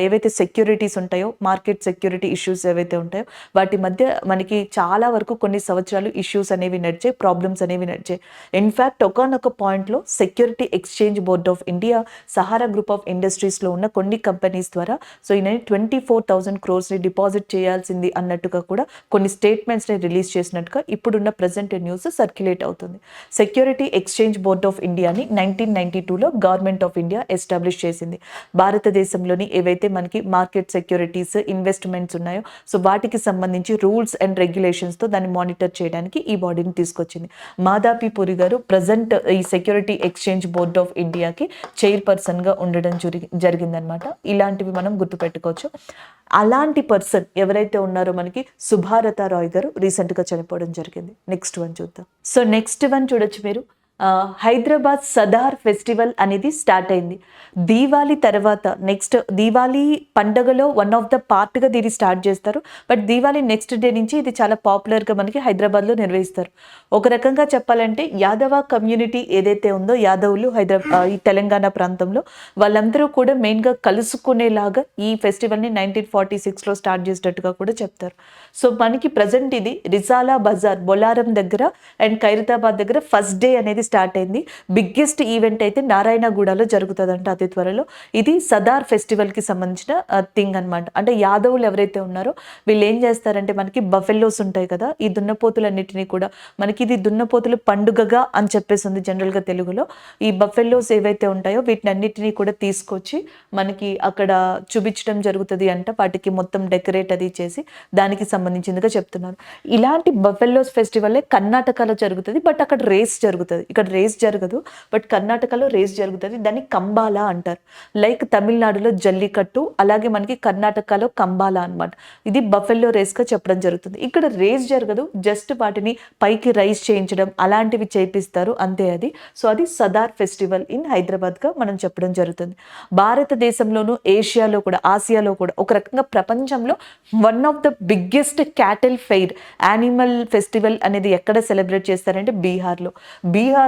ఏవైతే సెక్యూరిటీస్ ఉంటాయో, మార్కెట్ సెక్యూరిటీ ఇష్యూస్ ఏవైతే ఉంటాయో వాటి మధ్య మనకి చాలా వరకు కొన్ని సంవత్సరాలు ఇష్యూస్ అనేవి నడిచాయి, ప్రాబ్లమ్స్ అనేవి నడిచాయి. ఇన్ఫ్యాక్ట్ ఒకనొక పాయింట్లో security exchange board of India Sahara group of ఇండస్ట్రీస్లో ఉన్న కొన్ని కంపెనీస్ ద్వారా సో ఈయన 24,000 crores డిపాజిట్ చేయాల్సింది అన్నట్టుగా కూడా కొన్ని స్టేట్మెంట్స్ని రిలీజ్ చేసినట్టుగా ఇప్పుడున్న ప్రజెంట్ న్యూస్ సర్క్యులేట్ అవుతుంది. సెక్యూరిటీ ఎక్స్చేంజ్ బోర్డ్ ఆఫ్ ఇండియాని 1992లో గవర్నమెంట్ ఆఫ్ ఇండియా ఎస్టాబ్లిష్ చేసింది. భారతదేశంలోని ఏవైతే మనకి మార్కెట్ సెక్యూరిటీస్, ఇన్వెస్ట్మెంట్స్ ఉన్నాయో సో వాటికి సంబంధించి రూల్స్ అండ్ రెగ్యులేషన్స్తో దాన్ని మానిటర్ చేయడానికి ఈ బాడీని తీసుకొచ్చింది. మాదాపి పురి గారు ప్రజెంట్ ఈ సెక్యూరిటీ ఎక్స్చేంజ్ బోర్డ్ ఆఫ్ ఇండియాకి చైర్పర్సన్గా ఉండడం జరిగిందనమాట. ఇలాంటివి మనం గుర్తుపెట్టుకోవచ్చు. అలాంటి పర్సన్ ఎవరైతే ఉన్నారో మనకి సుభారత రాయ్ గారు రీసెంట్గా చనిపోవడం జరిగింది. నెక్స్ట్ వన్ చూద్దాం. సో నెక్స్ట్ వన్ చూడొచ్చు మీరు. హైదరాబాద్ సదార్ ఫెస్టివల్ అనేది స్టార్ట్ అయింది. దీవాలి తర్వాత నెక్స్ట్ దీవాలి పండగలో వన్ ఆఫ్ ద పార్ట్గా దీన్ని స్టార్ట్ చేస్తారు. బట్ దీవాలి నెక్స్ట్ డే నుంచి ఇది చాలా పాపులర్గా మనకి హైదరాబాద్లో నిర్వహిస్తారు. ఒక రకంగా చెప్పాలంటే యాదవ కమ్యూనిటీ ఏదైతే ఉందో యాదవులు ఈ తెలంగాణ ప్రాంతంలో వాళ్ళందరూ కూడా మెయిన్గా కలుసుకునేలాగా ఈ ఫెస్టివల్ని 1946లో స్టార్ట్ చేసినట్టుగా కూడా చెప్తారు. సో మనకి ప్రజెంట్ ఇది రిజాలా బజార్ బొలారం దగ్గర అండ్ ఖైరతాబాద్ దగ్గర ఫస్ట్ డే అనేది స్టార్ట్ అయింది. బిగ్గెస్ట్ ఈవెంట్ అయితే నారాయణగూడలో జరుగుతుందంట అతి త్వరలో. ఇది సదార్ ఫెస్టివల్కి సంబంధించిన థింగ్ అనమాట. అంటే యాదవులు ఎవరైతే ఉన్నారో వీళ్ళు ఏం చేస్తారంటే మనకి బఫెల్లోస్ ఉంటాయి కదా, ఈ దున్నపోతులన్నిటినీ కూడా మనకి ఇది దున్నపోతులు పండుగగా అని చెప్పేసి ఉంది జనరల్గా తెలుగులో. ఈ బఫెల్లోస్ ఏవైతే ఉంటాయో వీటిని అన్నిటినీ కూడా తీసుకొచ్చి మనకి అక్కడ చూపించడం జరుగుతుంది అంట. వాటికి మొత్తం డెకరేట్ అది చేసి దానికి సంబంధించిందిగా చెప్తున్నారు. ఇలాంటి బఫెల్లోస్ ఫెస్టివల్లే కర్ణాటకలో జరుగుతుంది. బట్ అక్కడ రేస్ జరుగుతుంది, ఇక్కడ రేస్ జరగదు. బట్ కర్ణాటకలో రేస్ జరుగుతుంది. దాన్ని కంబాలా అంటారు. లైక్ తమిళనాడులో జల్లికట్టు, అలాగే మనకి కర్ణాటకలో కంబాలా అనమాట. ఇది బఫెల్లో రేస్గా చెప్పడం జరుగుతుంది. ఇక్కడ రేస్ జరగదు, జస్ట్ వాటిని పైకి రైస్ చేయించడం అలాంటివి చేపిస్తారు అంతే అది. సో అది సదార్ ఫెస్టివల్ ఇన్ హైదరాబాద్గా మనం చెప్పడం జరుగుతుంది. భారతదేశంలోనూ ఏషియాలో కూడా ఆసియాలో కూడా ఒక రకంగా ప్రపంచంలో one of the biggest cattle fair animal festival అనేది ఎక్కడ సెలబ్రేట్ చేస్తారంటే బీహార్లో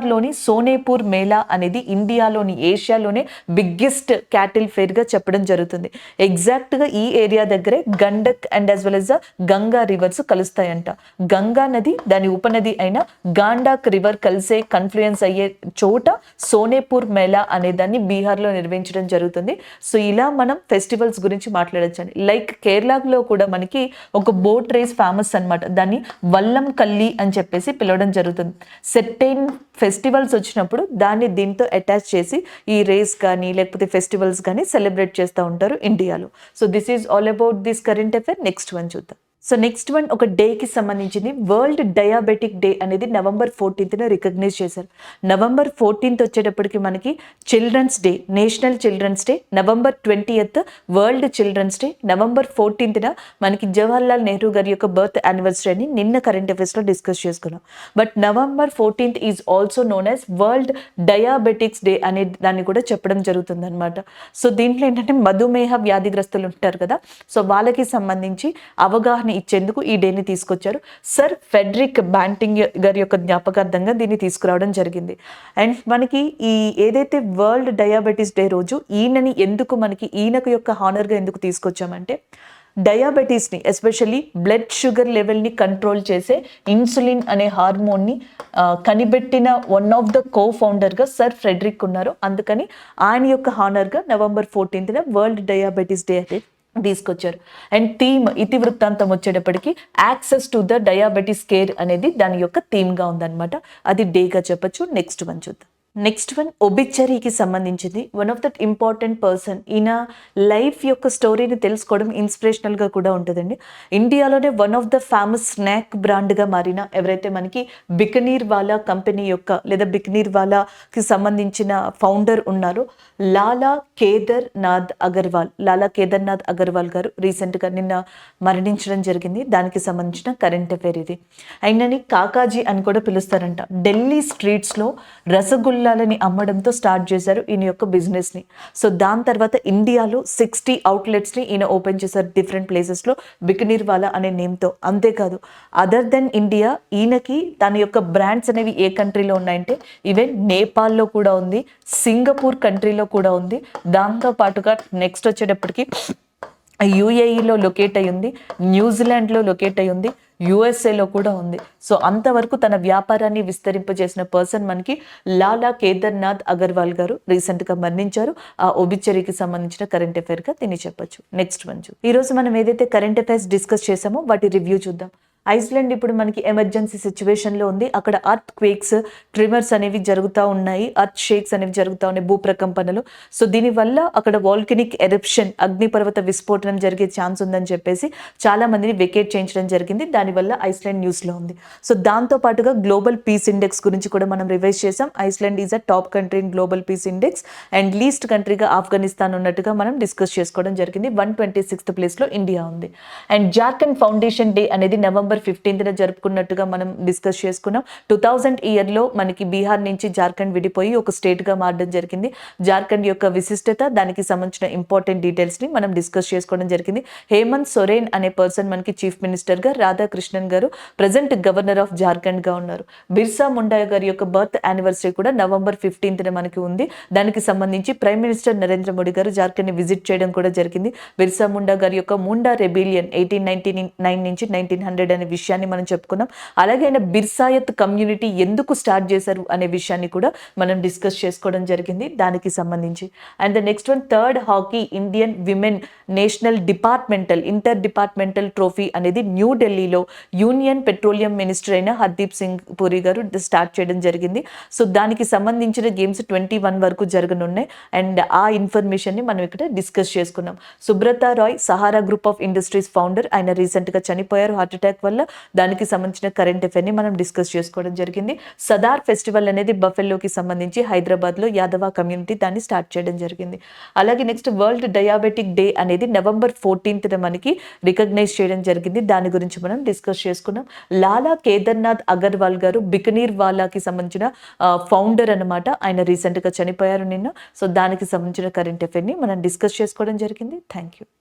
బీహార్లోని సోనేపూర్ మేళా అనేది ఇండియాలోని ఏషియాలోనే బిగ్గెస్ట్ క్యాటిల్ ఫేర్గా చెప్పడం జరుగుతుంది. ఎగ్జాక్ట్గా ఈ ఏరియా దగ్గరే Gandak and as well as Ganga rivers కలుస్తాయంట. గంగా నది దాని ఉపనది అయిన గాండాక్ రివర్ కలిసే కన్ఫ్లుయెన్స్ అయ్యే చోట సోనేపూర్ మేళా అనే దాన్ని బీహార్లో నిర్వహించడం జరుగుతుంది. సో ఇలా మనం ఫెస్టివల్స్ గురించి మాట్లాడొచ్చండి. లైక్ కేరళలో కూడా మనకి ఒక బోట్ రేస్ ఫేమస్ అన్నమాట. దాన్ని వల్లం కల్లి అని చెప్పేసి పిలవడం జరుగుతుంది. సెర్టైన్ ఫెస్టివల్స్ వచ్చినప్పుడు దాన్ని దీంతో అటాచ్ చేసి ఈ రేస్ కానీ లేకపోతే ఫెస్టివల్స్ కానీ సెలబ్రేట్ చేస్తూ ఉంటారు ఇండియాలో. So this is all about this current affair. Next one చూద్దాం. సో నెక్స్ట్ వన్ ఒక డేకి సంబంధించింది. వరల్డ్ డయాబెటిక్ డే అనేది November 14th రికగ్నైజ్ చేశారు. November 14th వచ్చేటప్పటికి మనకి children's day, national children's day. November 20th world children's day. November 14th మనకి జవహర్లాల్ నెహ్రూ గారి యొక్క బర్త్ యానివర్సరీ అని నిన్న కరెంట్ అఫైర్స్లో డిస్కస్ చేసుకున్నాం. But November 14th is also known as world diabetics day అనే దాన్ని కూడా చెప్పడం జరుగుతుంది అనమాట. సో దీంట్లో ఏంటంటే మధుమేహ వ్యాధిగ్రస్తులు ఉంటారు కదా, సో వాళ్ళకి సంబంధించి అవగాహన ఇచ్చేందుకు ఈ డేని తీసుకొచ్చారు. సర్ ఫెడరిక్ బ్యాంటింగ్ గారి యొక్క జ్ఞాపకార్థంగా దీన్ని తీసుకురావడం జరిగింది. అండ్ మనకి ఈ ఏదైతే వరల్డ్ డయాబెటీస్ డే రోజు ఈయనకు యొక్క హానర్గా ఎందుకు తీసుకొచ్చామంటే, డయాబెటీస్ని ఎస్పెషల్లీ బ్లడ్ షుగర్ లెవెల్ని కంట్రోల్ చేసే ఇన్సులిన్ అనే హార్మోన్ని కనిపెట్టిన వన్ ఆఫ్ ద కో ఫౌండర్గా సర్ ఫ్రెడరిక్ ఉన్నారు. అందుకని ఆయన యొక్క హానర్గా November 14th world diabetes day అనేది తీసుకొచ్చారు. అండ్ థీమ్ ఇతివృత్తాంతం వచ్చేటప్పటికి access to the diabetes care అనేది దాని యొక్క థీమ్గా ఉందన్నమాట. అది డేగా చెప్పొచ్చు. నెక్స్ట్ వన్ చూద్దాం. నెక్స్ట్ వన్ ఒబిచరీకి సంబంధించింది. One of that important person. ఈయన లైఫ్ యొక్క స్టోరీని తెలుసుకోవడం ఇన్స్పిరేషనల్గా కూడా ఉంటుందండి. ఇండియాలోనే one of the famous snack బ్రాండ్గా మారిన ఎవరైతే మనకి బికనీర్ వాలా కంపెనీ యొక్క లేదా బికనీర్ వాలాకి సంబంధించిన ఫౌండర్ ఉన్నారో లాలా కేదార్నాథ్ అగర్వాల్. లాలా కేదార్నాథ్ అగర్వాల్ గారు రీసెంట్గా నిన్న మరణించడం జరిగింది. దానికి సంబంధించిన కరెంట్ అఫైర్ ఇది. ఆయనని కాకాజీ అని కూడా పిలుస్తారంట. ఢిల్లీ స్ట్రీట్స్లో రసగుల్లాలని అమ్మడంతో స్టార్ట్ చేశారు ఈయన యొక్క బిజినెస్ని. సో దాని తర్వాత ఇండియాలో 60 outletsని ఈయన ఓపెన్ చేశారు డిఫరెంట్ ప్లేసెస్లో బికనీర్ వాలా అనే నేమ్తో. అంతేకాదు అదర్ దెన్ ఇండియా ఈయనకి తన యొక్క బ్రాండ్స్ అనేవి ఏ కంట్రీలో ఉన్నాయంటే ఈవెన్ నేపాల్లో కూడా ఉంది, సింగపూర్ కంట్రీలో కూడా ఉంది. దాంతో పాటుగా నెక్స్ట్ వచ్చేటప్పటికి UAEలో లొకేట్ అయి ఉంది, న్యూజిలాండ్లో లొకేట్ అయి ఉంది, USA కూడా ఉంది. సో అంతవరకు తన వ్యాపారాన్ని విస్తరింపజేసిన పర్సన్ మనకి లాలా కేదార్నాథ్ అగర్వాల్ గారు రీసెంట్గా మరణించారు. ఆ ఒబిచరీకి సంబంధించిన కరెంట్ అఫైర్గా దీన్ని చెప్పొచ్చు. నెక్స్ట్ వన్ ఈరోజు మనం ఏదైతే కరెంట్ అఫైర్స్ డిస్కస్ చేసామో వాటి రివ్యూ చూద్దాం. ఐస్లాండ్ ఇప్పుడు మనకి ఎమర్జెన్సీ సిచ్యువేషన్లో ఉంది. అక్కడ అర్త్ క్వేక్స్, ట్రిమర్స్ అనేవి జరుగుతూ ఉన్నాయి, అర్త్ షేక్స్ అనేవి జరుగుతూ ఉన్నాయి, భూప్రకంపనలు. సో దీనివల్ల అక్కడ వాల్కనిక్ ఎరప్షన్, అగ్నిపర్వత విస్ఫోటనం జరిగే ఛాన్స్ ఉందని చెప్పేసి చాలా మందిని వెకేట్ చేయించడం జరిగింది. దానివల్ల ఐస్లాండ్ న్యూస్లో ఉంది. సో దాంతో పాటుగా గ్లోబల్ పీస్ ఇండెక్స్ గురించి కూడా మనం రివైజ్ చేసాం. Iceland is a top country in global peace index and least కంట్రీగా ఆఫ్ఘనిస్తాన్ ఉన్నట్టుగా మనం డిస్కస్ చేసుకోవడం జరిగింది. 126th ప్లేస్లో ఇండియా ఉంది. అండ్ జార్ఖండ్ ఫౌండేషన్ డే అనేది November 15th జరుపుకున్నట్టుగా మనం డిస్కస్ చేసుకున్నాం. 2000 ఇయర్లో మనకి బీహార్ నుంచి జార్ఖండ్ విడిపోయి ఒక స్టేట్గా మారడం జరిగింది. జార్ఖండ్ యొక్క విశిష్టత, దానికి సంబంధించిన ఇంపార్టెంట్ డీటెయిల్స్ని మనం డిస్కస్ చేసుకోవడం జరిగింది. హేమంత్ సోరెన్ అనే పర్సన్ మనకి చీఫ్ మినిస్టర్గా, రాధాకృష్ణన్ గారు ప్రజెంట్ గవర్నర్ ఆఫ్ జార్ఖండ్గా ఉన్నారు. బిర్సా ముండా గారి యొక్క బర్త్ యానివర్సరీ కూడా November 15th మనకి ఉంది. దానికి సంబంధించి ప్రైమ్ మినిస్టర్ నరేంద్ర మోడీ గారు జార్ఖండ్ని విజిట్ చేయడం కూడా జరిగింది. బిర్సా ముండా గారి యొక్క ముండా రెబిలియన్ 1899 నుంచి 1900 అనే విషయాన్ని మనం చెప్పుకున్నాం. అలాగే ఆయన బిర్సాయత్ కమ్యూనిటీ ఎందుకు స్టార్ట్ చేశారు అనే విషయాన్ని కూడా మనం డిస్కస్ చేసుకోవడం జరిగింది దానికి సంబంధించి. And the next one third hockey Indian women national inter departmental trophy అనేది న్యూఢిల్లీలో యూనియన్ పెట్రోలియం మినిస్టర్ అయిన హర్దీప్ సింగ్ పూరి గారు స్టార్ట్ చేయడం జరిగింది. సో దానికి సంబంధించిన గేమ్స్ 21 వరకు జరగనున్నాయి. అండ్ ఆ ఇన్ఫర్మేషన్ని మనం ఇక్కడ డిస్కస్ చేసుకున్నాం. Subrata Roy Sahara group of industries founder, ఆయన రీసెంట్గా చనిపోయారు హార్ట్ అటాక్ వల్ల. దానికి సంబంధించిన కరెంట్ అఫైర్ని మనం డిస్కస్ చేసుకోవడం జరిగింది. సదార్ ఫెస్టివల్ అనేది బఫెల్లోకి సంబంధించి హైదరాబాద్లో యాదవ కమ్యూనిటీ దాన్ని స్టార్ట్ చేయడం జరిగింది. అలాగే నెక్స్ట్ వరల్డ్ డయాబెటిక్ డే అనేది November 14th మనకి రికగ్నైజ్ చేయడం జరిగింది. దాని గురించి మనం డిస్కస్ చేసుకున్నాం. లాలా కేదార్నాథ్ అగర్వాల్ గారు బికనీర్ వాలాకి సంబంధించిన ఫౌండర్ అనమాట. ఆయన రీసెంట్గా చనిపోయారు నిన్న. సో దానికి సంబంధించిన కరెంట్ అఫైర్ని మనం డిస్కస్ చేసుకోవడం జరిగింది. Thank you.